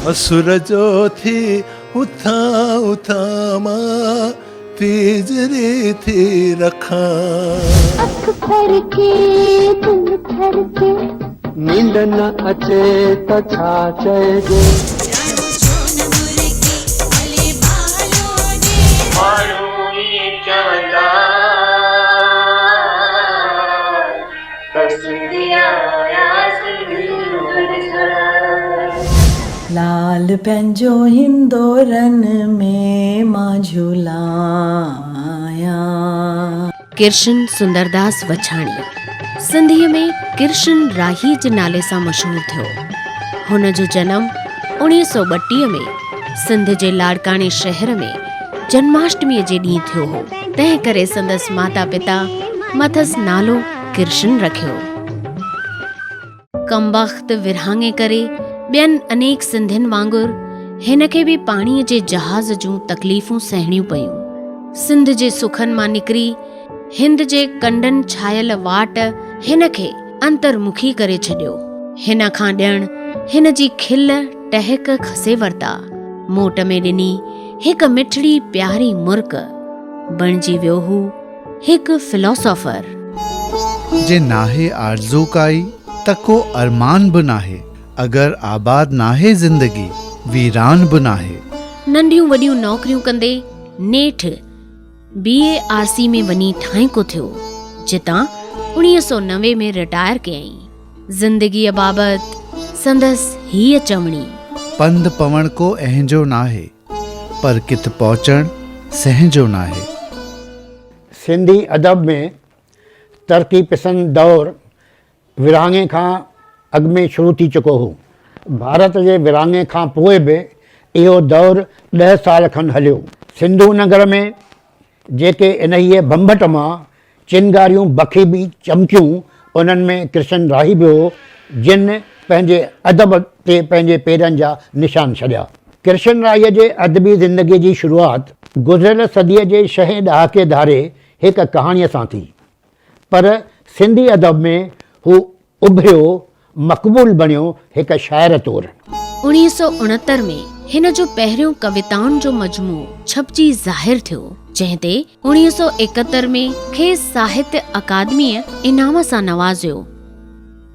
असुर जो थी उथा उथा मां तीजरी थी रखा अख भर के दिल भर के नींद न अचे त छा चइजे लाल पंहिंजो हिंदोरन में मां झूलाया। किरशन सुंदरदास वछाणी सिंधीअ में किरशन राही जे नाले सां मशहूरु थियो। हुन जो जनम 1932 में सिंध जे लाड़काणे शहर में जन्माष्टमीअ जे ॾींहुं थियो हो। तंहिं करे संदसि माता पिता मथसि नालो किरशन रखियो। कमबख्त विरहाङे करे ॿियनि अनेक सिंधियुनि वांगुरु हिन खे बि पाणीअ जे जहाज़ जूं तकलीफ़ूं सहणियूं पयूं। सिंध जे सुखनि मां निकिरी हिंद जे कंडनि छायल वाट हिन खे अंतर्मुखी करे छॾियो। हिन खां ॼण हिन जी खिल टहक खसे वरिता। मोट में ॾिनी हिकु मिठड़ी प्यारी मुर्क बणिजी वियो हू हिकु फिलोसोफर। जे नाहे आरज़ू काई त को अरमान बि नाहे, अगर आबाद नाहे जिंदगी वीरान बि नाहे। नंढियूं वॾियूं नौकरियूं कंदे नेठ BARC में वञी ठांहिको थियो, जितां 1990 में रिटायर कयईं। ज़िंदगीअ बाबति संदसि हीअ चवणी, पंधु पवण को अहिंजो नाहे, पर किथ पहुचण सहंजो नाहे। सिंधी अदब में तरक़ी पसंद दौर विरहाङे खां अॻु में शुरू थी चुको हो। भारत जे विरहाङे खां पोइ बि इहो दौर 10 साल खनि हलियो। सिंधू नगर में जेके इन्हीअ बंभट मां चिनगारियूं बखी चमकियूं, उन्हनि में किरशन राही बि हो, जिन पंहिंजे अदब ते पंहिंजे पेरनि जा निशान छॾिया। किरशन राहीअ जे अदबी ज़िंदगीअ जी शुरूआति गुज़िरियल सदीअ जे 6 ॾहाके धारे हिकु कहाणीअ सां थी, पर सिंधी अदब में हू उभरियो, मक़बूल बणियो हिकु शाइर तौरु। 1969 में हिन जो पहिरियों कविताउनि जो मजमू छपजी ज़ाहिर थियो, जंहिं ते 1971 में खेसि साहित्य अकादमीअ इनाम सां नवाज़ियो।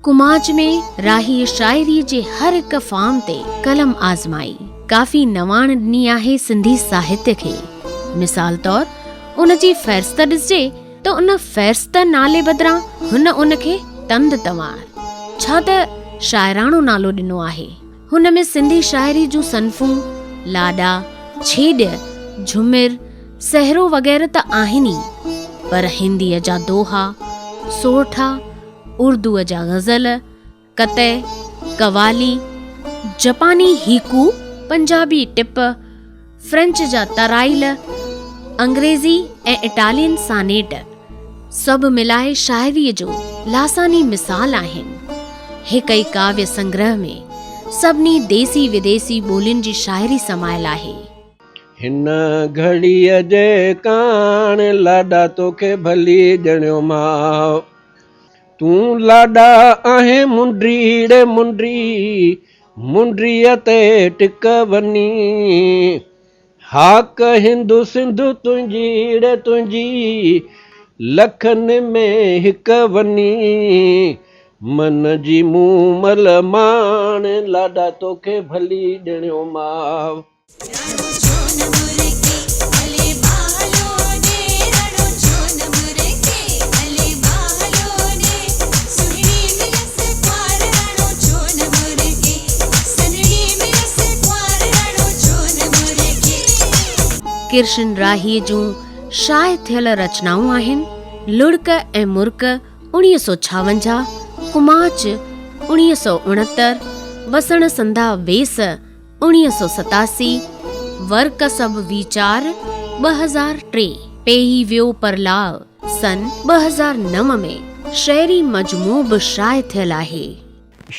कुमाच में राही शाइरी जे हर हिकु फार्म ते कलम आज़माई, काफ़ी नवाण ॾिनी आहे सिंधी साहित्य खे। मिसाल तौर उन जी फ़हरिस्त ॾिसिजे त उन फ़हरिस्त नाले बदिरां हुन उन खे तंद तवार छा त शाइराणो नालो ॾिनो आहे। हुन में सिंधी शाइरी जूं सनफूं, लाॾा, छेॼ, झुमिर, सहरो वग़ैरह त आहिनि ई, पर हिंदीअ जा दोहा, सोरठा, उर्दूअ जा ग़ज़ल, कतै, कवाली, जापानी हीकू, पंजाबी टिप, फ्रेंच जा तराइल, अंग्रेज़ी ऐं इटालियन सानेट सभु मिलाए शाइरीअ जो लासानी मिसाल आहिनि। हिक ई काव्य संग्रह में सभिनी देसी विदेसी ॿोलियुनि जी शाइरी समायल आहे। हिन घड़ीअ जे कान लाॾा तोखे भली ॼणियो मां, तूं लाॾा आहे मुंडीड़े मुंडी, मुंडीअ ते टिक वञी, हाक हिंदू सिंधु तुंहिंजी तुंहिंजी, लखनि में हिकु वञी, मन जी मूमल मान लाॾा तोखे भली ॼणियो मां। किरशन राहीअ जूं शाइ थियल रचनाऊं आहिनि लुड़क ऐं मुर्क 1956, कुमाच 1969, वसण संधा वेस 1987, वर्क सब वीचार 2003, पेही वियो परलाव सन 2009 में शाइरी मजमू बि शाइ थियल आहे।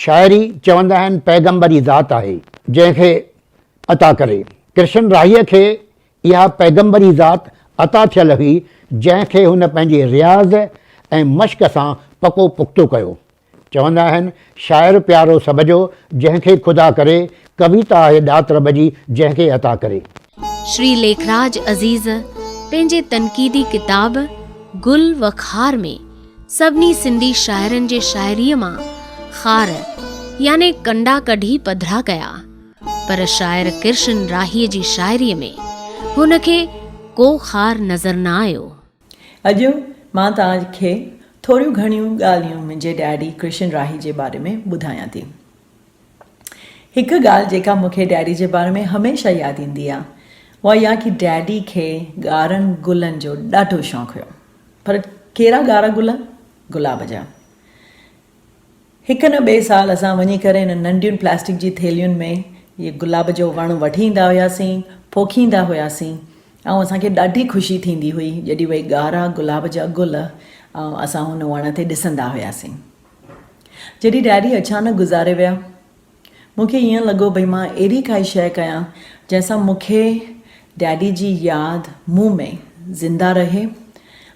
शाइरी चवंदा आहिनि पैगंबरी ज़ात आहे जंहिंखे अता करे। किरशन राहीअ खे इहा पैगंबरी ज़ात अता थियल हुई, जंहिंखे हुन पंहिंजे रियाज़ ऐं मश्क सां पको पुख़्तो कयो। चवंदा आहिनि शाइर प्यारो सभ जो जंहिंखे ख़ुदा करे, कविता आहे ॾात रब जी जंहिंखे अता करे। श्री लेखराज अज़ीज़ पंहिंजे तनक़ीदी किताब गुल व खार में सभिनी सिंधी शाइरनि जे शाइरीअ मां खार याने कंडा कढी पधरा कया, पर शाइर कृष्ण राहीअ जी शाइरीअ में हुनखे को खार नज़र न आयो। अॼु मां तव्हांखे थोरियूं घणियूं ॻाल्हियूं मुंहिंजे डैडी कृष्ण राही जे बारे में ॿुधायां थी। हिकु ॻाल्हि जेका मूंखे डैडी जे बारे में हमेशह यादि ईंदी आहे उहा इहा कि डैडी खे ॻाढ़नि गुलनि जो ॾाढो शौक़ु हुयो। पर कहिड़ा ॻाढ़ा गुल? गुलाब जा। हिकु न ॿिए साल असां वञी करे हिन नंढियुनि प्लास्टिक जी थेलियुनि में इहे गुलाब जो वणु वठी ईंदा हुआसीं, पोखींदा हुआसीं ऐं असांखे ॾाढी ख़ुशी थींदी हुई जॾहिं उहे ॻाढ़ा गुलाब जा गुल असां हुन वण ते ॾिसंदा हुआसीं। जॾहिं डैडी अचानक गुज़ारे विया, मूंखे ईअं लॻो भई मां अहिड़ी काई शइ कयां जंहिंसां मूंखे डैडी जी यादि मूं में ज़िंदा रहे,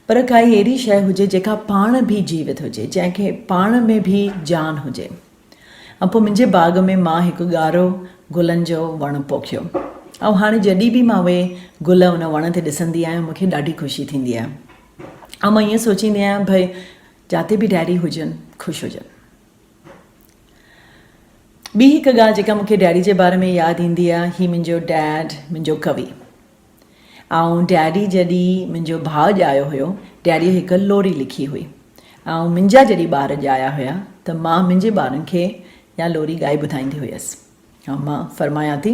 पर काई अहिड़ी शइ हुजे जेका पाण बि जीवित हुजे, जंहिंखे पाण में बि जान हुजे। ऐं पोइ मुंहिंजे बाग़ में मां हिकु ॻाढ़ो गुलनि जो वणु पोखियो ऐं हाणे जॾहिं बि मां उहे गुल उन वण ते ॾिसंदी आहियां मूंखे ॾाढी ख़ुशी थींदी आहे। ऐं मां ईअं सोचींदी आहियां भई जिते बि डैडी हुजनि ख़ुशि हुजनि। ॿी हिकु ॻाल्हि जेका मूंखे डैडी जे बारे में यादि ईंदी आहे, ही मुंहिंजो डैड मुंहिंजो कवि। ऐं डैडी जॾहिं मुंहिंजो भाउ ॼायो हुयो, डैडीअ हिकु लोरी लिखी हुई ऐं मुंहिंजा जॾहिं ॿार ॼाया हुया त मां मुंहिंजे ॿारनि खे इहा लोरी ॻाए ॿुधाईंदी हुयसि। ऐं मां फरमायां थी,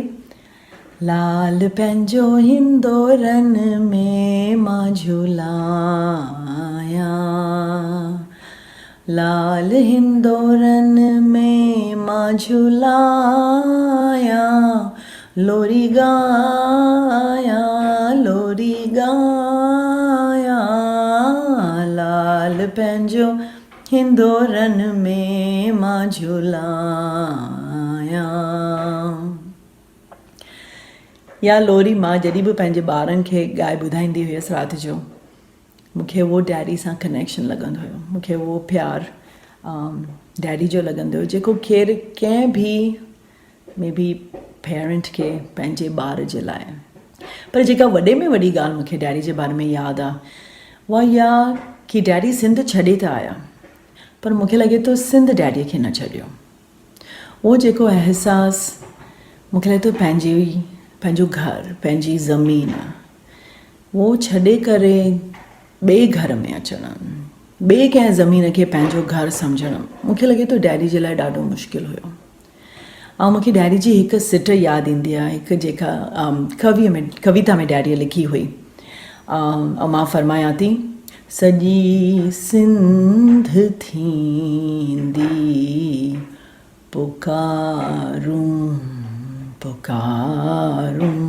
लाल पंहिंजो हिंदोरनि में मां झूलायां, लाल हिंदोरनि में मां झूलायां, लोरी ॻायां, लोरी ॻायां, लाल पंहिंजो हिंदोरनि में मां झूलायां। या लोरी मां जॾहिं बि पंहिंजे ॿारनि खे ॻाए ॿुधाईंदी हुयसि राति जो, मूंखे उहो डैडी सां कनेक्शन लॻंदो हुयो, मूंखे उहो प्यारु डैडी जो लॻंदो हुयो जेको केरु कंहिं बि मे बी पेरेंट खे पंहिंजे ॿार जे लाइ। पर जेका वॾे में वॾी ॻाल्हि मूंखे डैडी जे बारे में यादि आहे उहा इहा कि डैडी सिंध छॾे त आया, पर मूंखे लॻे थो सिंध डैडीअ खे न छॾियो। उहो जेको अहसासु मूंखे लॻे थो पंहिंजो घर, पंहिंजी ज़मीन, उहो छॾे करे ॿिए घर में अचणु, ॿिए कंहिं ज़मीन खे पंहिंजो घर सम्झणु, मूंखे लॻे थो डैडी जे लाइ ॾाढो मुश्किल हुयो। ऐं मूंखे डैडी जी हिकु सिट यादि ईंदी आहे, हिकु जेका कविता में डैडीअ लिखी हुई। ऐं मां फरमायां थी, सॼी सिंध थींदी पुकारूं पुकारूं,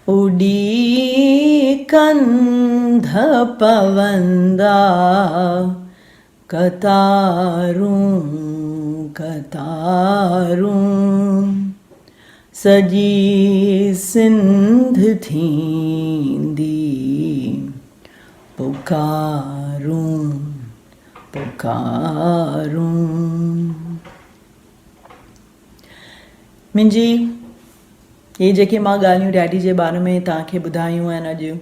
उडी कंध पवंदा कतारूं कतारूं, सॼी सिंध थींदी पुकारूं पुकारूं। मुंहिंजी इहे जेके मां ॻाल्हियूं डैडी जे बारे में तव्हांखे ॿुधायूं आहिनि अॼु,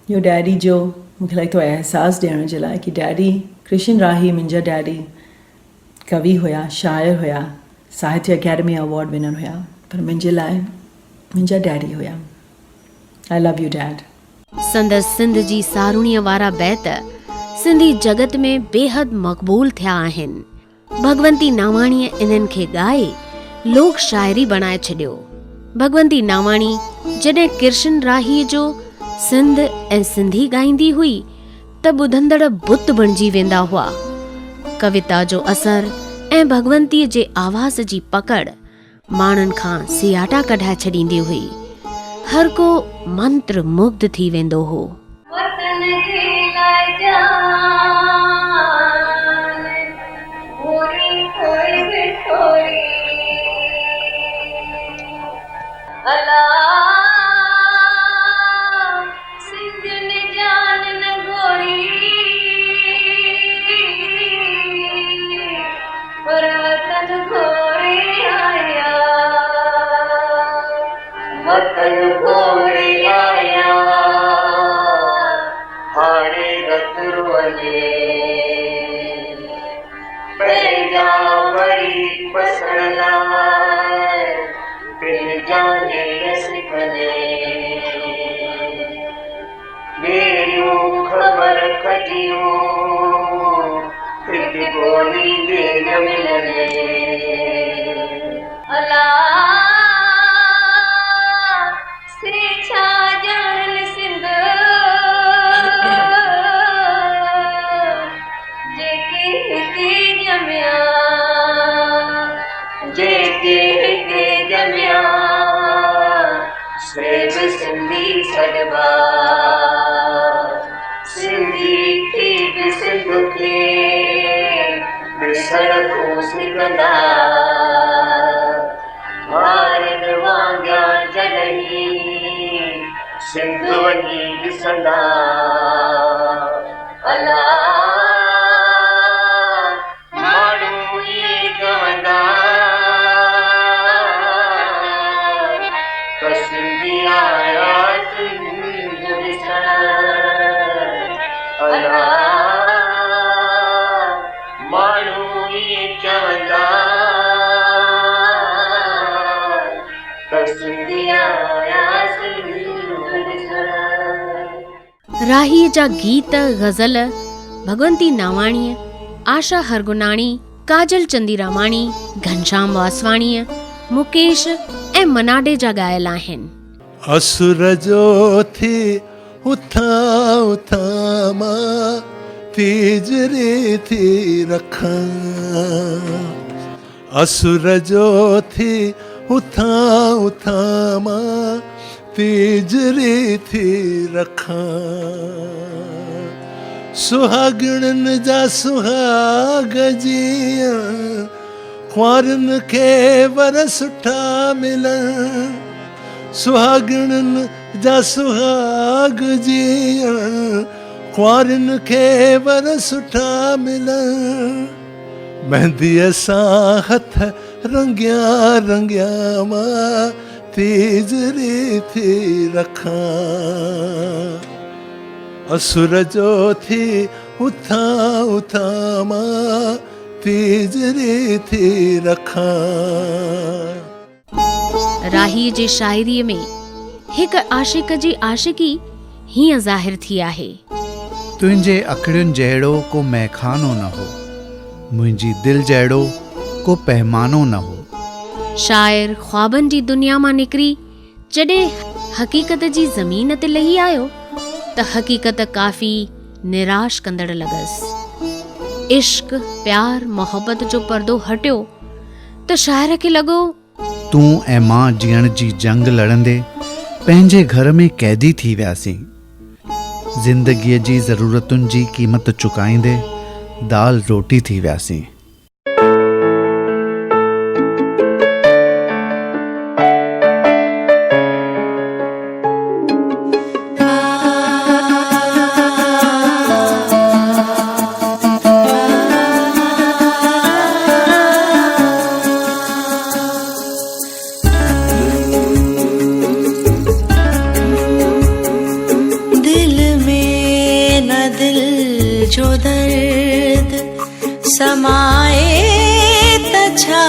इहो डैडी जो मूंखे लॻे थो अहसासु ॾियण जे लाइ कि डैडी कृष्ण राही मुंहिंजा डैडी कवि हुया, शाइर हुया, साहित्य अकेडमी अवॉर्ड विनर हुया, पर मुंहिंजे लाइ मुंहिंजा डैडी हुया। I love U dad. संदसि सिंध जी सारुणीअ वारा बैत सिंधी जगत में बेहद मक़बूल थिया आहिनि। भगवंती नावाणीअ इन्हनि खे ॻाए लोक शाइरी बणाए छॾियो। भगवंती नावाणी जॾहिं कृष्ण राहीअ जो सिंध ऐं सिंधी ॻाईंदी हुई त ॿुधंदड़ बुत बणिजी वेंदा हुआ। कविता जो असर ऐं भगवंतीअ जे आवाज़ जी पकड़ माण्हुनि खां सियाटा कढाए छॾींदी हुई। हर को मंत्र मुग्ध थी वेंदो हो। खबर कटियो हिकु गोली दे न मिलने अला श्री छा जन सिंध जेके हिते जमिया सेब सिंधी सॾबा सिंधी थी सिंध खे ॾिसण को सिकंदा मारन वांगा जॾहिं सिंध वञी ॾिसंदा अला माण्हू इहे चवंदा त सिंधी आया सिंध ॾिसण अला माण्हू इहे चवंदा त सिंधी आया सिंध ॾिसण। राहीअ जा गीत गज़ल भगवंती नावाणीअ, आशा हरगुनाणी, काजल चंदीरामाणी, घनश्याम वासवाणीअ, मुकेश ऐं मनाडे जा ॻायल आहिनि। असुर जो थी उथां उथां मां तीजरी थी रखां असुर जो थी उथां उथां मां तीजरी थी रखां सुहागणनि जा सुहाग जीअं ख्वारनि खे वर सुठा मिलनि सुहागणनि जा सुहाग जीअं ख्वारनि खे वर सुठा मिलनि मेहंदीअ सां हथ रंगिया रंगिया मां तीजरी थी रखां असुर जो थी उथां उथां मां तीजरी थी रखां। राहीअ जे शाइरीअ में हिकु आशिक जी आशिकी हीअं ज़ाहिर थी आहे। तुंहिंजे अखियुनि जहिड़ो को मैखानो न हो मुंहिंजी दिलि जहिड़ो को पैमानो न हो। शाइर ख्वाबनि जी दुनिया मां निकिरी जॾहिं हक़ीक़त जी ज़मीन ते लही आयो त हक़ीक़त काफ़ी निराश कंदड़ लॻसि। इश्क प्यार मोहब्बत जो पर्दो हटियो त शाइर खे लॻो तूं ऐं मां जीअण जी जंग लड़ंदे पंहिंजे घर में कैदी थी वियासीं ज़िंदगीअ जी ज़रूरतुनि जी क़ीमत चुकाईंदे दाल रोटी थी वियासीं। जो दर्द समाए त छा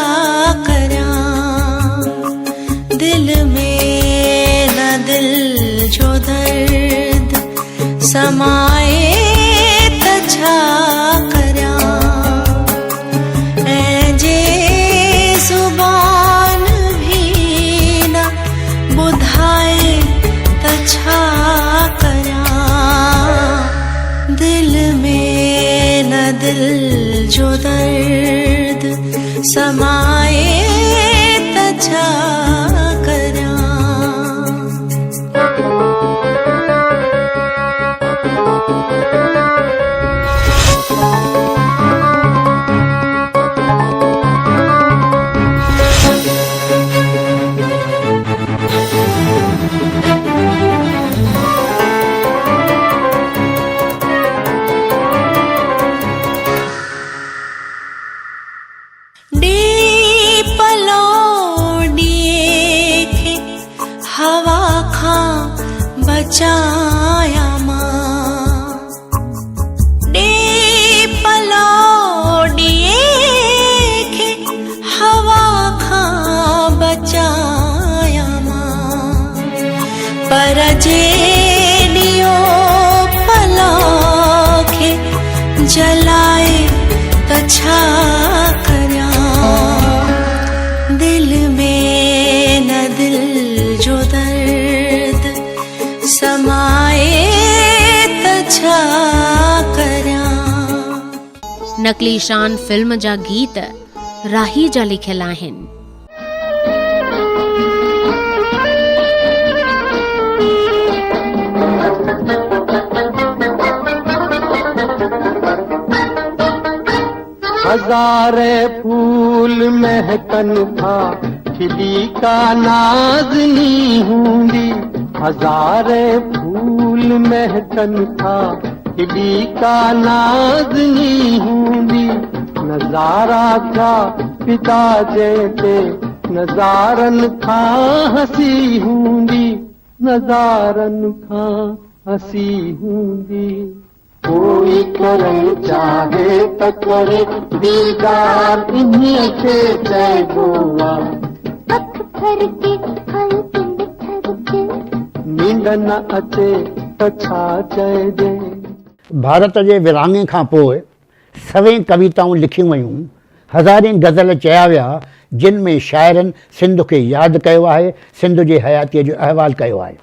करियां दिल में न दिल जो दर्द समाए त छा करियां ऐं जे ज़ुबान भी न ॿुधाए त छा दिल में न दिल जो दर्द समाए त छा करियां। बचाया मां डे पलोडिए खे हवा खां बचाया मां पर जे ॾियो पलाखे जलाए त छा करियां दिल में न दिल जो दर्द समाए त छा करियां। नकली शान फिल्म जा गीत राही जा लिखियल आहिनि। हजारे फूल महकन था खिली का नाज़नी हूंदी, हजारे फूल महकन था खिली का नाज़नी हूंदी, नज़ारा क्या पिता जैसे नज़ारन खां हसी हूंदी, नज़ारन खां हसी हूंदी। कोई करण चाहे त करे दीदार इन्हीं खे चइबो आहे, अख फरके हल्के निखरके नींद न अचे त छा चइजे। भारत जे विरहाङे खां पोइ सवें कविताऊं लिखियूं वयूं, हज़ारें गज़ल चया विया, जिन में शाइरनि सिंध खे यादि कयो आहे, सिंध जे हयातीअ जो अहवालु कयो आहे।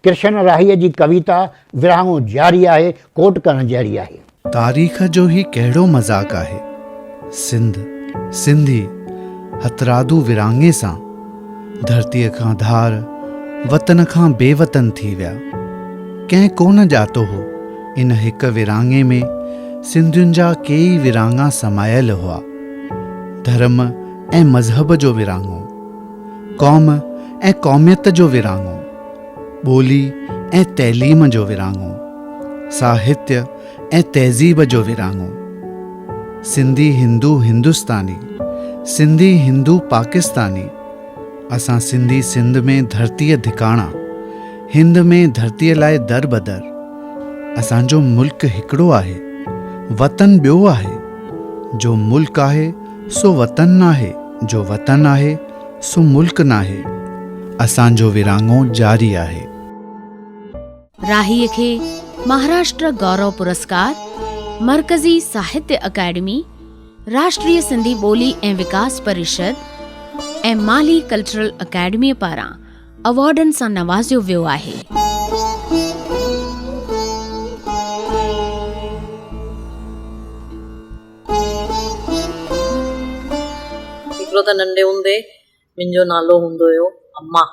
कृष्ण राहीअ जी कविता विरहाङो जारी आहे, कोट करण जहिड़ी आहे। तारीख़ जो ही कहिड़ो मज़ाक़ आहे। सिंध सिंधी हथरादू विरहाङे सां धरतीअ खां धार, वतन खां बेवतन थी विया। कंहिं कोन ॼातो हो इन हिक विरहाङे में सिंधियुनि जा केई विरहाङा समायल हुआ। धर्म ऐं मज़हब जो विरहाङो, क़ौम ऐं क़ौमियत जो विरहाङो, ॿोली ऐं तइलीम जो विरहाङो, साहित्य ऐं तहज़ीब जो विरहाङो, सिंधी हिंदू हिंदुस्तानी, सिंधी हिंदू पाकिस्तानी। असां सिंधी सिंध में धरतीअ धिकाणा, हिंद में धरतीअ लाइ दर बदर। असांजो मुल्क हिकिड़ो आहे, वतन ॿियो आहे। जो मुल्क आहे सो वतन नाहे, जो वतन आहे सो मुल्क नाहे। असांजो विरहाङो जारी आहे। राहीअ खे महाराष्ट्र गौरव पुरस्कार, मरकज़ी साहित्य अकेडमी, राष्ट्रीय सिंधी ॿोली ऐं विकास परिषद ऐं माली कल्चरल अकेडमीअ पारां अवॉर्डनि सां नवाज़ियो वियो आहे। हिकिड़ो त नंढे हूंदे मुंहिंजो नालो हूंदो हुयो अम्मा।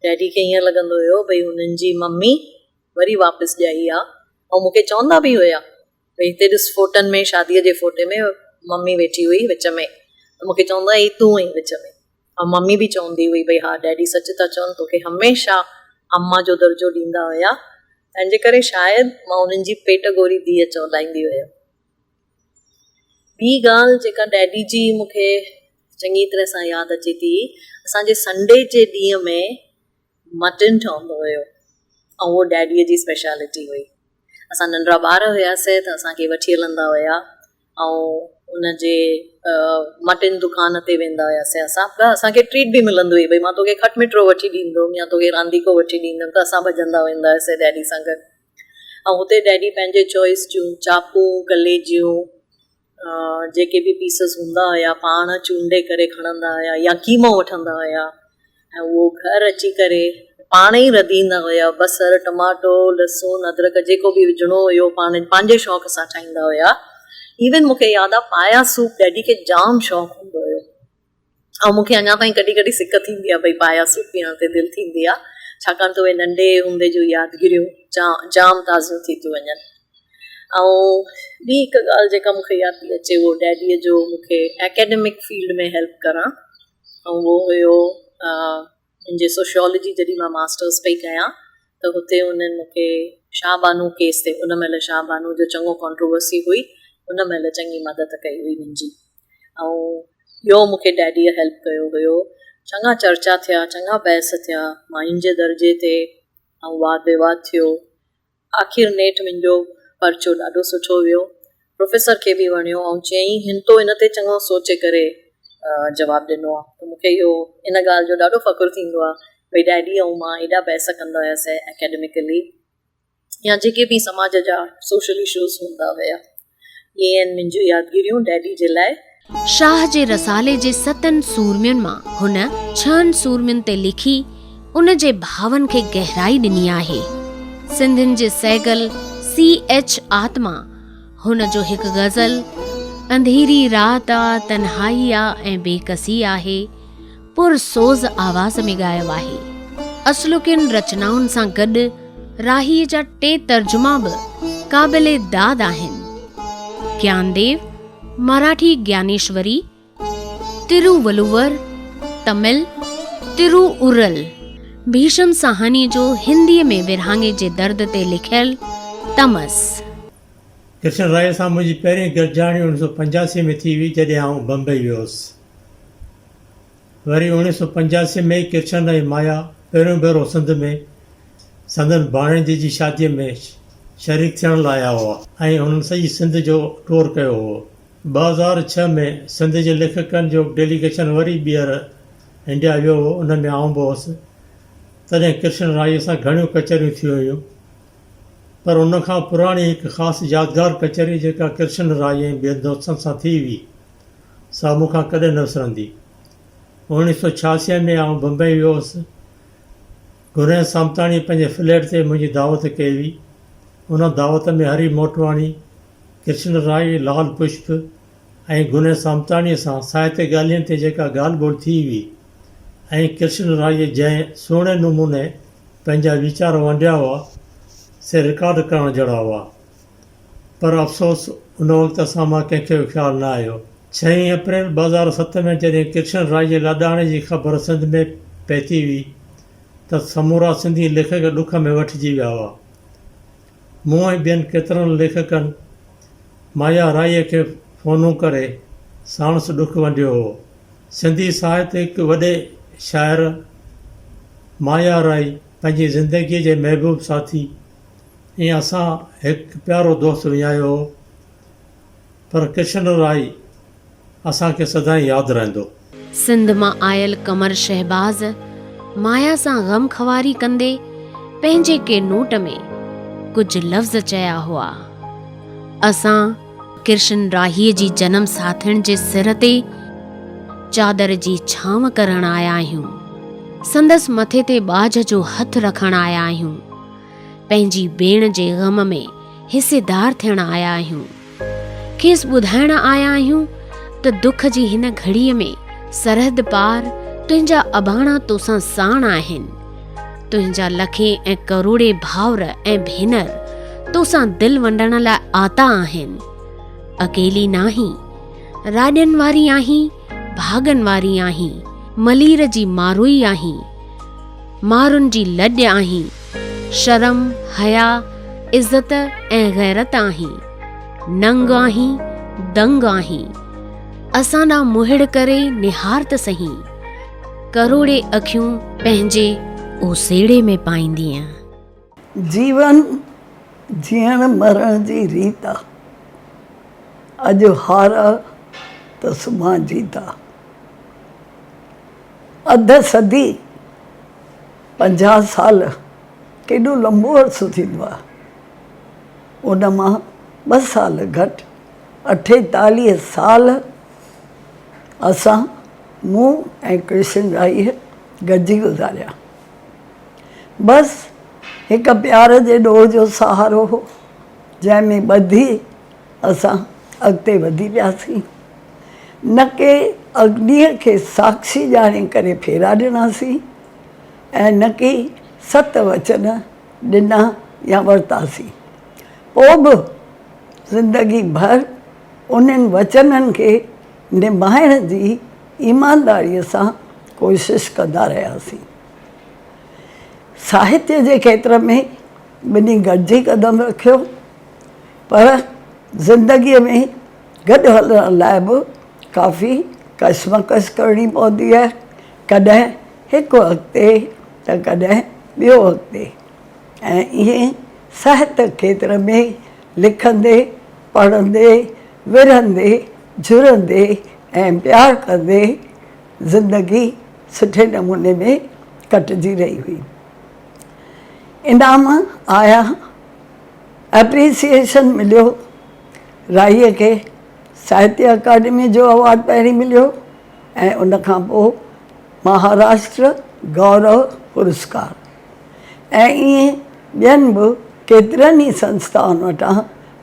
डैडी खे ईअं लॻंदो हुयो भई हुननि जी मम्मी वरी वापसि ॼाई आहे, ऐं मूंखे चवंदा बि हुया भई हिते ॾिस फोटनि में, शादीअ जे फोटे में मम्मी वेठी हुई विच में, त मूंखे चवंदा ही तूं आई विच में। ऐं मम्मी बि चवंदी हुई भई हा डैडी सच था चवनि, तोखे हमेशह अम्मा जो दर्जो ॾींदा हुया, तंहिंजे करे शायदि मां उन्हनि जी पेट गोरी धीअ चवलाईंदी हुयमि। ॿी ॻाल्हि जेका डैडी जी मूंखे चङी तरह सां यादि अचे थी, असांजे संडे जे ॾींहं में मटन ठहंदो हुयो, ऐं उहो डैडीअ जी स्पेशलिटी हुई। असां नंढड़ा ॿार हुयासीं त असांखे वठी हलंदा हुया, ऐं उनजे मटन दुकान ते वेंदा हुयासीं असां, त असांखे ट्रीट बि मिलंदी हुई भई मां तोखे खट मिठो वठी ॾींदुमि या तोखे रांदीको वठी ॾींदुमि, त असां भॼंदा वेंदा हुआसीं डैडी सां गॾु। ऐं हुते डैडी पंहिंजे चॉइस जूं चापूं, कलेजियूं, जेके बि पीसिस हूंदा हुया पाण चूंडे करे खणंदा हुया, या कीमो वठंदा हुया, ऐं उहो घरु अची करे पाण ई रधींदा हुया। बसर, टमाटो, लहसुन, अदरक जेको बि विझणो हुयो पाण पंहिंजे शौक़ सां ठाहींदा हुया। इवन मूंखे यादि आहे पाया सूप डैडी खे जाम शौक़ु हूंदो हुयो, ऐं मूंखे अञा ताईं कॾहिं कॾहिं सिक थींदी आहे भई पाया सूप पीअण ते दिलि थींदी आहे, छाकाणि त उहे नंढे हूंदे जूं यादगिरियूं जाम ताज़ियूं थी थियूं वञनि। ऐं ॿी हिकु ॻाल्हि जेका मूंखे यादि थी अचे, उहो डैडीअ जो मूंखे एकेडमिक फील्ड में हेल्प करणु, ऐं उहो हुयो मुंहिंजे सोशियोलॉजी जॾहिं मां मास्टर्स पई कयां त हुते उन्हनि मूंखे शाहबानू केस ते, उन महिल शाहबानू जो चङो कॉन्ट्रोवर्सी हुई, उन महिल चङी मदद कई हुई मुंहिंजी, ऐं इहो मूंखे डैडीअ हेल्प कयो हुयो। चङा चर्चा थिया, चङा बहस थिया मायुनि जे दर्जे ते, ऐं वाद विवाद थियो। आख़िर नेठि मुंहिंजो पर्चो ॾाढो सुठो वियो, प्रोफेसर खे बि वणियो, ऐं चयईं हिन तो इन ते चङो सोचे करे जवाबु ॾिनो आहे। त मूंखे इहो इन ॻाल्हि जो ॾाढो फ़ख़ुरु थींदो आहे भई डैडी ऐं मां एॾा पैसा कंदा हुआसीं एकेडमिकली, या जेके बि समाज जा सोशल इशूज़ हूंदा हुया, इहे आहिनि मुंहिंजूं यादगिरियूं डैडी जे लाइ। शाह जे रसाले जे 7 सूरमियुनि मां हुन 6 सूरमियुनि ते लिखी उन जे भावनि खे गहराई ॾिनी आहे। सिंधियुनि जे सैगल C.H. आत्मा हुन जो हिकु गज़ल अंधेरी रात आ, तन्हाई आ ऐं बेकसी आहे, पुरसोज़ आवाज़ में ॻायो आहे। असलुकिन रचनाउनि सां गॾु राहीअ जा 3 तर्जुमा बि क़ाबिले दाद आहिनि। ज्ञानदेव मराठी ज्ञानेश्वरी, तिरुवल्लुवर तमिल तिरुउरल, भीषम साहनी जो हिंदीअ में विरहाङे जे दर्द ते लिखियल तमस। कृष्ण राय सां मुंहिंजी पहिरीं गॾिजाणी 1985 में थी हुई जॾहिं आउं बम्बई वियुसि। वरी 1985 में कृष्ण ऐं माया पहिरियों भेरो सिंध में संदन भाणेजी जी शादीअ में शरीक थियण लाइ आया हुआ ऐं हुननि सॼी सिंध जो टूर कयो हो। 2006 में सिंध जे लेखकनि जो डेलीगेशन वरी ॿीहर इंडिया वियो हो, उन में आउं बि हुउसि। तॾहिं कृष्ण राय सां घणियूं कचहरियूं थियूं हुयूं, पर उनखां पुराणी हिकु ख़ासि यादगार कचहरी जेका कृष्ण राय ऐं ॿियनि दोस्तनि सां थी हुई, सा मूंखां कॾहिं न विसरंदी। 1986 में आउं बम्बई वियो हुउसि। गुरैन सामताणी पंहिंजे फ्लैट ते मुंहिंजी दावत कई हुई। उन दावत में हरी मोटवाणी, कृष्ण राय, लाल पुष्प ऐं गुरैन सामताणीअ सां साहित्य ॻाल्हियुनि ते जेका ॻाल्हि ॿोल थी हुई ऐं कृष्ण राय जंहिं सुहिणे नमूने पंहिंजा वीचार वंडिया हुआ से रिकॉर्ड करण जहिड़ा हुआ, पर अफ़सोस उन वक़्त असां मां कंहिंखे बि ख़्यालु न आयो। 6 अप्रैल 2007 में जॾहिं कृष्ण राय जे लाॾाणे जी ख़बर सिंध में पइजी हुई त समूरा सिंधी लेखक ॾुख में वठिजी विया हुआ। मूं ऐं ॿियनि केतिरनि लेखकनि माया राय खे फ़ोनूं करे साणुसि ॾुख वंडियो हो। सिंधी साहित्य हिकु वॾे शाइर माया राय पंहिंजी ज़िंदगीअ जे महबूब साथी ऐं असां हिकु प्यारो दोस्त विञायो हो, पर कृष्ण राय असांखे सदाईं यादि रहंदो। सिंध मां आयल कमर शहबाज़ माया सां ग़म ख़वारी कंदे पंहिंजे के नोट में कुझु लफ़्ज़ चया हुआ। असां कृष्ण राहीअ जी जनम साथिण जे सिर ते चादर जी छांव करण आया आहियूं। संदसि मथे ते बाझ जो हथ रखण आया आहियूं। पंहिंजी भेण जे ग़म में हिसेदार थियण आया आहियूं। खेसि ॿुधाइण आया आहियूं त दुख जी हिन घड़ीअ में सरहद पार तुंहिंजा अबाणा तोसां साण आहिनि। तुंहिंजा लखे ऐं करोड़े भाउर ऐं भेनर तोसां दिलि वंडण लाइ आता आहिनि। अकेली नाहीं, राॼनि वारी आहीं, भागनि वारी आहीं, मलीर जी मारोई आहीं, मारुनि जी लॼ आहीं, शर्म, हया, इज़त ऐं गैरत आहीं, नंग आहीं, दंग आहीं। असां ॾांहुं मुहिड़ करे निहार त सही, करोड़े अखियूं पंहिंजे ओसेड़े में पाईंदीअ। जीवन जीअण मरण जी रीत आहे। अॼु हार त सुभाणे जीत आहे। अध सदी 50 साल केॾो लंबो अर्सो थींदो आहे। उन मां 2 साल घटि 48 साल असां मूं ऐं कृष्ण राय गॾिजी गुज़ारिया। बसि हिकु प्यार जे ॾोह जो सहारो हो, जंहिंमें ॿधी असां अॻिते वधी वियासीं। न के अग्नीअ खे साक्षी ॼाणे करे फेरा ॾिनासीं ऐं न के 7 वचन ॾिना या वरितासीं। पोइ बि ज़िंदगी भर उन्हनि वचननि खे निभाइण जी ईमानदारीअ सां कोशिशि कंदा रहियासीं। साहित्य जे खेत्र में ॿिन्ही गॾिजी कदम रखियो, पर ज़िंदगीअ में गॾु हलण लाइ बि काफ़ी कशमकश करणी पवंदी आहे। कॾहिं हिकु अॻिते त कॾहिं ॿियो अॻिते। ऐं ईअं साहित्य खेत्र में लिखंदे, पढ़ंदे, विरहंदे, जुड़ंदे ऐं प्यारु कंदे ज़िंदगी सुठे नमूने में कटिजी रही हुई। इनाम आया, एप्रिसिएशन मिलियो। राहीअ खे साहित्य अकादमी जो अवॉर्ड पहिरीं मिलियो ऐं उन खां पोइ महाराष्ट्र गौरव पुरस्कार, ऐं ईअं ॿियनि बि केतिरनि ई संस्थाउनि वटां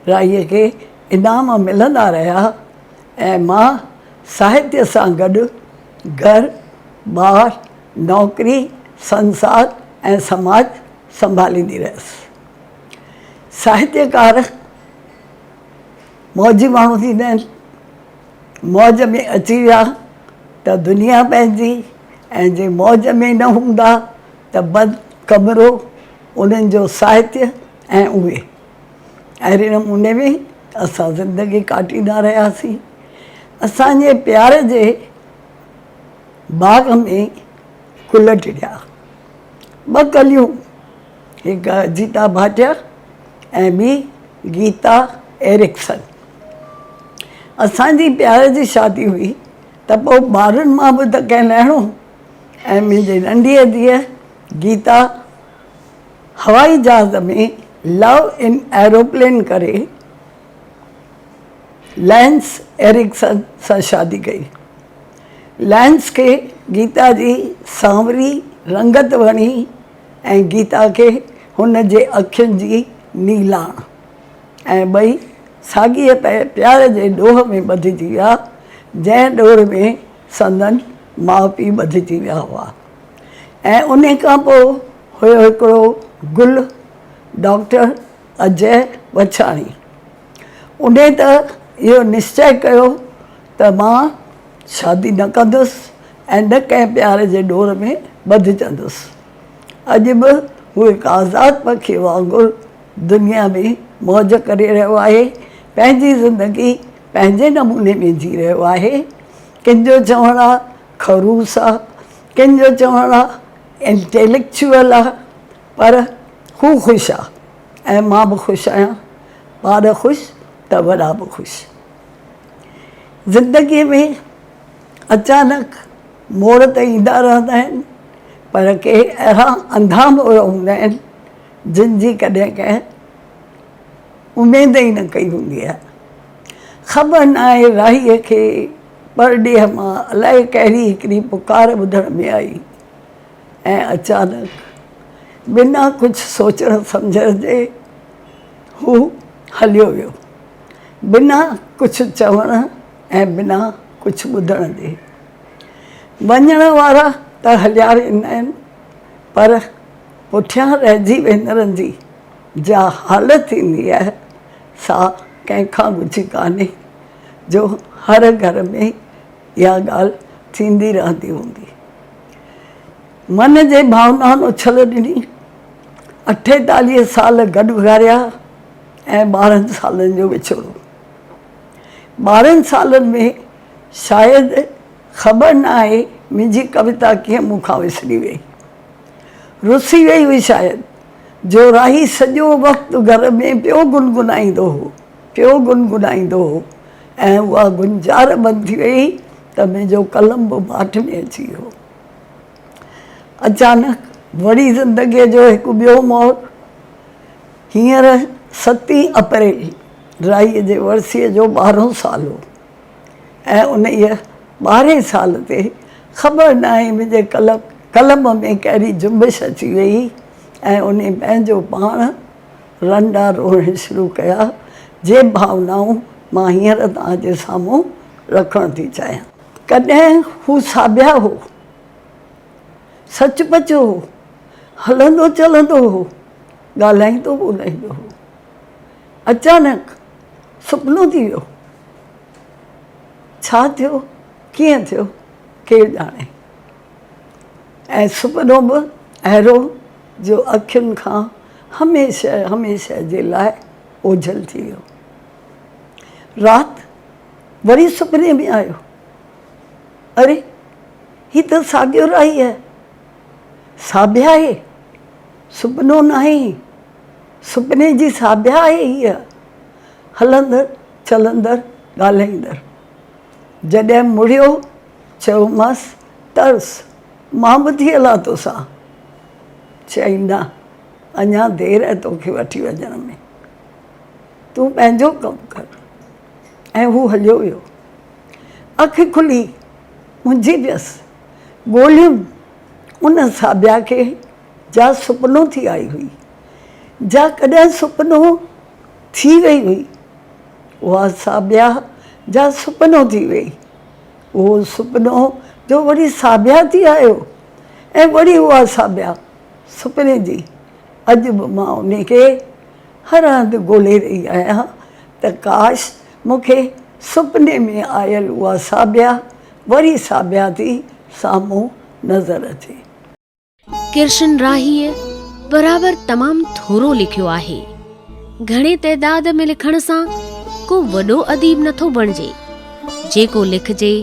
राहीअ खे इनाम मिलंदा रहिया। ऐं मां साहित्य सां गॾु घर, ॿार, नौकिरी, संसार ऐं समाज संभालींदी रहियसि। साहित्यकार मौजी माण्हू थींदा आहिनि, मौज में अची विया त दुनिया पंहिंजी, ऐं जे मौज में न हूंदा त बंदि कमरो, उन्हनि जो साहित्य ऐं उहे। अहिड़े नमूने में असां ज़िंदगी काटींदा रहियासीं। असांजे प्यार जे बाग़ में गुल टिड़िया, 2 कलियूं, हिकु अजीता भाटिया ऐं ॿी गीता एरिक्सन। असांजी प्यार जी शादी हुई त पोइ ॿारनि मां बि त कंहिं लहिणो, ऐं मुंहिंजी नंढीअ धीअ गीता हवाई जहाज़ में लव इन एरोप्लेन करे लैंस एरिक्सन सां शादी कई। लैंस खे गीता जी सांवरी रंगत वणी ऐं गीता खे हुन जे अखियुनि जी नीलाण, ऐं ॿई साॻीअ प्यार जे ॾोह में ॿधिजी विया, जंहिं ॾोर में संदन माउ पीउ ॿधिजी विया हुआ। ऐं उन खां पोइ हुयो हिकिड़ो गुल, डॉक्टर अजय वछाणी। उन त इहो निश्चय कयो त मां शादी न कंदुसि ऐं न कंहिं प्यार जे ॾोर में ॿधिजंदुसि। अॼु बि हू हिकु आज़ादु पखी वांगुरु दुनिया में मौज करे रहियो आहे, पंहिंजी ज़िंदगी पंहिंजे नमूने में जी रहियो आहे। कंहिंजो चवणु आहे खरूस आहे, कंहिंजो चवणु आहे इंटेलेक्चुअल आहे, पर हू ख़ुशि आहे ऐं मां बि ख़ुशि आहियां। ॿार ख़ुशि त वॾा बि ख़ुशि। ज़िंदगीअ में अचानक मोड़ त ईंदा रहंदा आहिनि, पर के अहिड़ा अंधा मोड़ हूंदा आहिनि जिन जी कॾहिं कंहिं उमेद ई न कई हूंदी आहे। ख़बर न आहे राहीअ खे परॾेह मां अलाए कहिड़ी हिकिड़ी पुकार ॿुधण में आई, ऐं अचानक बिना कुझु सोचण सम्झण जे हू हलियो वियो, बिना कुझु चवण ऐं बिना कुझु ॿुधण जे। वञण वारा त हलिया वेंदा आहिनि, पर पुठियां रहिजी वेंदड़नि जी जा हालत थींदी आहे सा कंहिंखां घुची कान्हे, जो हर घर में इहा ॻाल्हि थींदी रहंदी हूंदी। मन जे भावनाउनि उछल ॾिनी, 48 साल गॾु गुज़ारिया ऐं 12 सालनि जो विछोड़ो। 12 सालनि में शायदि ख़बर न आहे मुंहिंजी कविता कीअं मूंखां विसरी वई, रुसी वई हुई शायदि, जो राही सॼो वक़्तु घर में पियो गुनगुनाईंदो हो, पियो गुनगुनाईंदो हो, ऐं उहा गुंजार बंदि थी वई त मुंहिंजो कलम बि माठ में अची वियो। अचानक वरी ज़िंदगीअ जो हिकु ॿियो मोड़। हींअर 7 अप्रैल राहीअ जे वरसीअ जो 12 साल हो, ऐं उन 12 साल ते ख़बर न आहे मुंहिंजे कलम में कहिड़ी जुंबिश अची वई, ऐं उन पंहिंजो पाण रंडा रोइण शुरू कया, जे भावनाऊं मां हींअर तव्हांजे साम्हूं रखणु थी चाहियां। कॾहिं हू साबिया हो, सचपच हो, हलंदो चलंदो हो, ॻाल्हाईंदो ॿोलाईंदो हो। अचानक सुपिनो थी वियो। छा थियो, कीअं थियो, केरु ॼाणे। ऐं सुपिनो बि अहिड़ो जो अखियुनि खां हमेशह हमेशह जे लाइ ओझल थी वियो। राति वरी सुपिने में आयो, अरे ही त साॻियो राही आहे, साबिया आहे, सुपिनो न आहे, सुपिने जी साबिया आहे हीअ, हलंदड़ चलंदड़ ॻाल्हाईंदड़। जॾहिं मुड़ियो चयोमांसि तर्स, मां बि थी हलां तोसां, चई न अञा देरि आहे तोखे वठी वञण में, तूं पंहिंजो कमु कर। ऐं हू हलियो वियो। अखि खुली मुंहिंजी पियसि, ॻोल्हियुमि उन साबिया खे जा सुपिनो थी आई हुई, जा कॾहिं सुपिनो थी वई हुई, उहा साबिया जा सुपिनो थी वई। उहो सुपिनो जो वरी साबिया थी आयो ऐं वरी उहा साबिया सुपिने जी। अॼु बि मां उन खे हर हंधि ॻोल्हे रही आहियां त काश मूंखे सुपिने में आयल उहा साबिया वरी साबिया थी साम्हूं नज़र अचे। किरशन राहीअ बराबरि तमामु थोरो लिखियो आहे। घणे तइदाद में लिखण सां को वॾो अदीब नथो बणिजे। जेको लिखजे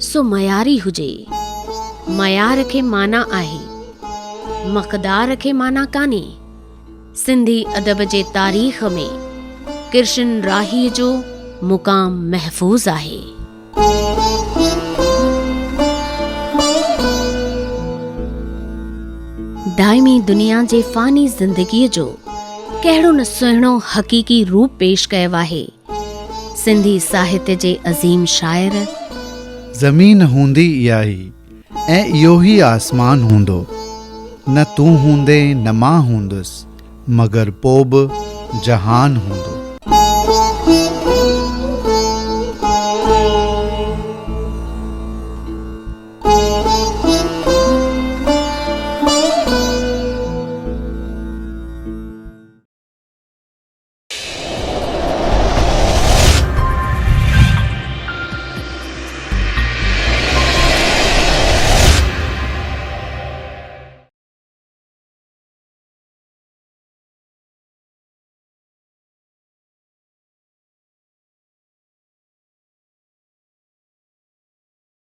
सो मयारी हुजे। मयार खे माना आहे, मक़दार खे माना कान्हे। सिंधी अदब जे तारीख़ में किरशन राहीअ जो मुक़ाम महफ़ूज़ आहे। दाइमी दुनिया जे फ़ानी ज़िंदगीअ जो कहिड़ो न सुहिणो हक़ीक़ी रूप पेश कयो आहे सिंधी साहित्य जे अज़ीम शाइर। ज़मीन हूंदी इहा ई ऐं इहो ई आसमान हूंदो, न तूं हूंदे न मां हूंदुसि, मगर पोइ बि जहान हूंदो।